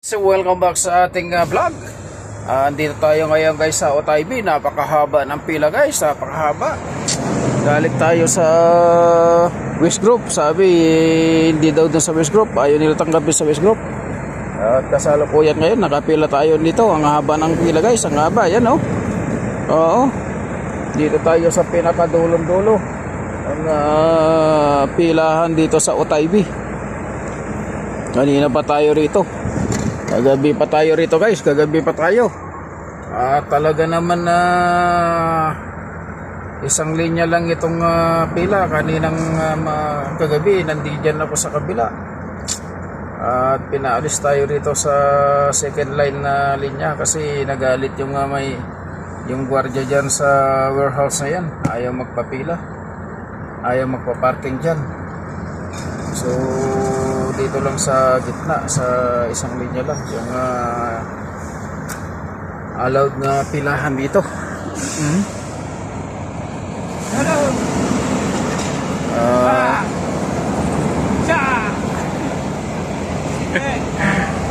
So welcome back sa ating vlog. Andito tayo ngayon guys sa Otaybi. Napakahaba ng pila guys, napakahaba. Galing tayo sa West Group. Sabi hindi daw dun sa West Group, ayaw nila tanggapin sa West Group. At kasalukuyan ngayon, nakapila tayo dito. Ang haba ng pila guys, ang haba, yan oh. Oo. Dito tayo sa pinakadulong-dulo ang pilahan dito sa Otaybi. Kanina pa tayo rito. Kagabi pa tayo rito guys, kagabi pa tayo. Talaga naman na isang linya lang itong pila. Kaninang kagabi, nandiyan ako sa kabila. At pinaalis tayo rito sa second line na linya kasi nagalit yung yung gwardiya dyan sa warehouse na yan. Ayaw magpapila, ayaw magpa-parking dyan. So dito lang sa gitna, sa isang linya lang yung allowed na pilahan dito.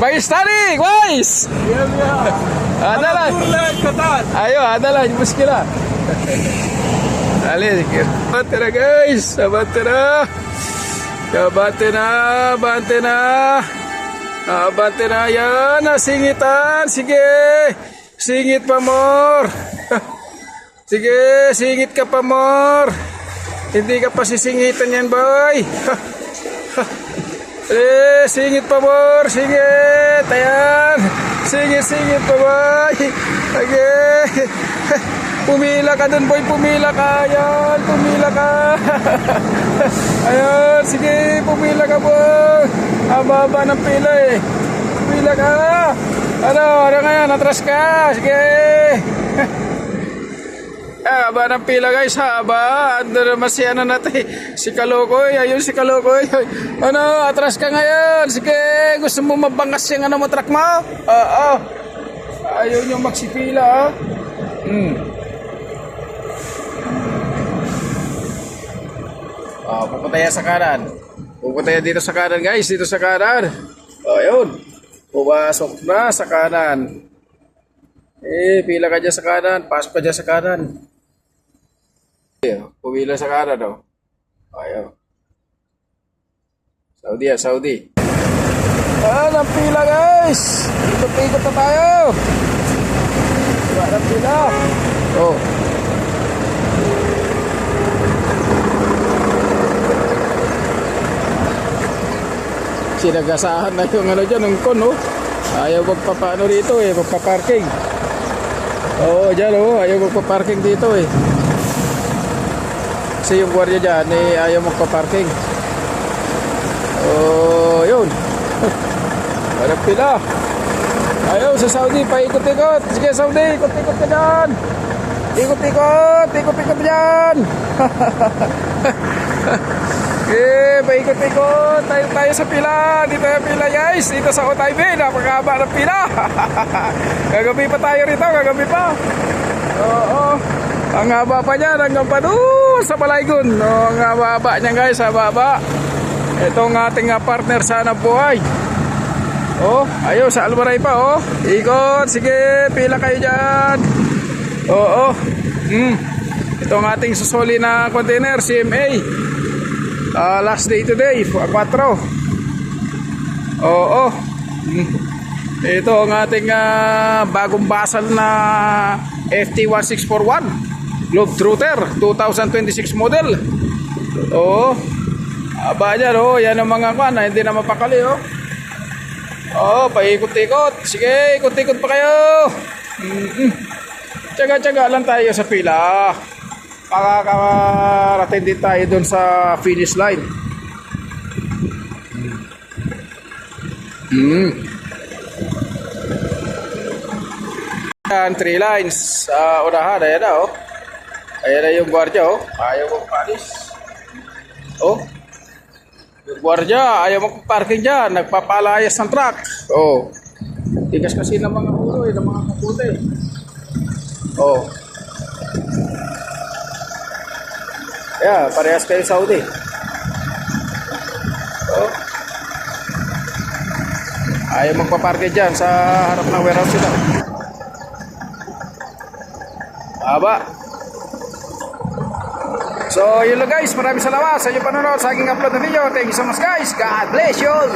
Baik standing, guys. Adalah. Ayo, adalah muskilah. Ali, bantera guys, bantera. Bante na yan, singitan, sige, singit pa more. Sige, singit ka pa more. Hindi ka pa sisingitan yan boy. Singit pa more, singit, ayan, singit pa boy. Okay. Pumila ka dun boy, pumila ka, ayan, pumila ka. Ayan, sige, pumila ka boy. Haba ng pila eh. Pumila ka. Ano ngayon, atras ka, sige. Haba ng pila guys, haba. Ando naman si ano natin, si Kalokoy, ayun si Kalokoy. Ano, atras ka ngayon, sige. Gusto mo mabangkas yung ano mo, truck mo? Oo. Ayaw nyo magsipila, pupunta yan sa kanan. Pupunta yan dito sa kanan guys, dito sa kanan. Ayun. Pumasok na sa kanan. Pila ka dyan sa kanan. Pasok ka dyan sa kanan. Pumila sa kanan oh. Ayun. Saudi yan, Saudi. Ang pila guys. Ikot-ikot na tayo. Ang pila. Oh. Sinagasahan na yung ano dyan, yung kon, oh. Ayaw magpapaano rito eh, magpaparking. Oo, dyan oh, ayaw magpaparking dito eh. Kasi yung gwardiya dyan eh, ayaw magpaparking. Oh, yun. Walang pila. Ayaw sa Saudi, paikot-ikot. Sige Saudi, ikot-ikot ka dyan. Ikot-ikot dyan. Paikot-ikot tayo sa pila. Dito yung pila guys, dito sa Otaybi. Napakahaba ng pila. Kagabi pa tayo rito, kagabi pa. Oo. Ang haba pa niyan, hanggang pa doon sa Balaygon. Ang haba niyan guys, haba. Itong ating partner sa hanap buhay. Oh, ayaw sa Almaray pa oh. Ikot, sige, pila kayo dyan. Oo. Itong ating susuli na container, CMA. Last day today, 4. Oo. Ito ang ating bagong basal na FT1641 Globetrotter 2026 model. Oo. Aba dyan, oh. Yan ang mga kan, hindi na mapakali, oh. Oo, paikot-ikot. Sige, ikot-ikot pa kayo. Tsaga-tsaga lang tayo sa pila. Makakarating din tayo dun sa finish line. Yan, 3 lines sa unahan. Ayan na oh. Ayan na yung gwardiya oh. Ayaw magpalis. Oh. Yung gwardiya, ayaw magparking dyan. Nagpapalayas ng truck. Oh. Tigas kasi ng mga ulo ng mga kaputi. Oh. Yeah, parehas kayo Saudi. Oh. Ayaw magpaparke dyan sa harap ng warehouse sila. Aba. So yun lang guys, maraming salamat sa inyong panonood sa aking upload na video. Thank you so much guys. God bless you all.